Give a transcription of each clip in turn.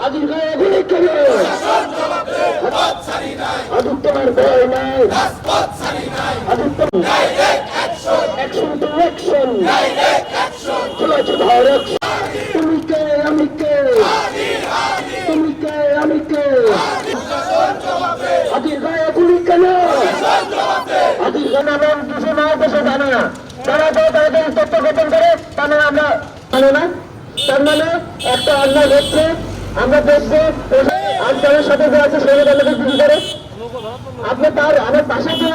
আজির গায়ে গুলি কেন তোমার ভয় নাই অ্যাকশন টু অ্যাকশন চলেছে ধর তুমি কে আমি কে তুমি কে আমি কে আজির গায়ে গুলি কেন আজির গানা নাম কিছু না দেশে জানে না তারা তো তাদের তথ্য গোপন করে তা না আমরা জানে না তার মানে একটা অন্যায় হচ্ছে আমরা দেখবো আপনার সাথে যে আছে সেই দলকে বিক্রি করে আপনি তার আমার পাশে যে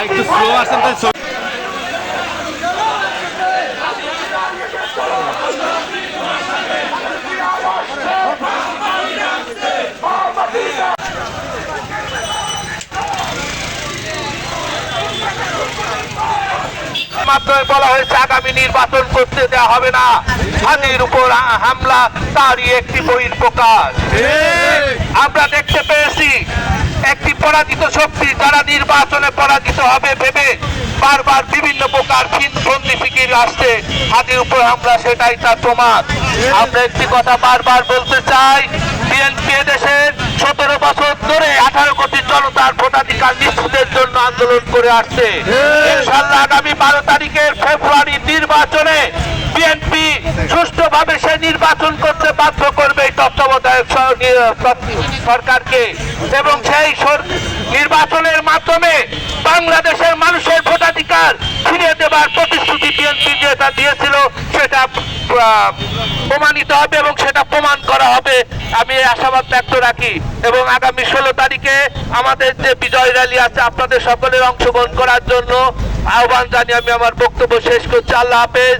একটু স্লো আসেন তাই মাত্রই বলা হয়েছে আগামী নির্বাচন করতে দেওয়া হবে না, হাতির উপর হামলা তারই একটি বহিঃপ্রকাশ। আমরা দেখতে পেয়েছি একটি পরাজিত শক্তি যারা নির্বাচনে পরাজিত হবে ভেবে বারবার বিভিন্ন প্রকার ফন্দি ফিকির আসছে, হাতির উপর হামলা সেটাই তার প্রমাণ। আমরা একটি কথা বারবার বলতে চাই, বিএনপি দেশের 17 বছর ধরে 18 কোটি জনতার ভোটাধিকার নিশ্চিতের জন্য আন্দোলন করে আসছে। ইনশাআল্লাহ আগামী 12 তারিখের ফেব্রুয়ারি নির্বাচনে বিএনপি সুষ্ঠুভাবে সে নির্বাচন করতে বাধ্য করবে তত্ত্বাবধায়ক সরকারকে, এবং সেই নির্বাচনের মাধ্যমে বাংলাদেশের মানুষের ভোটাধিকার ফিরিয়ে দেবার প্রতিশ্রুতি বিএনপি যেটা দিয়েছিল সেটা প্রমাণিত হবে এবং সেটা প্রমাণ করা হবে, আমি আশাবাদ ব্যক্ত রাখি। এবং আগামী 16 তারিখে আমাদের যে বিজয় র্যালি আছে আপনাদের সকলের অংশগ্রহণ করার জন্য আহ্বান জানিয়ে আমি আমার বক্তব্য শেষ করছি। আল্লাহ হাফেজ।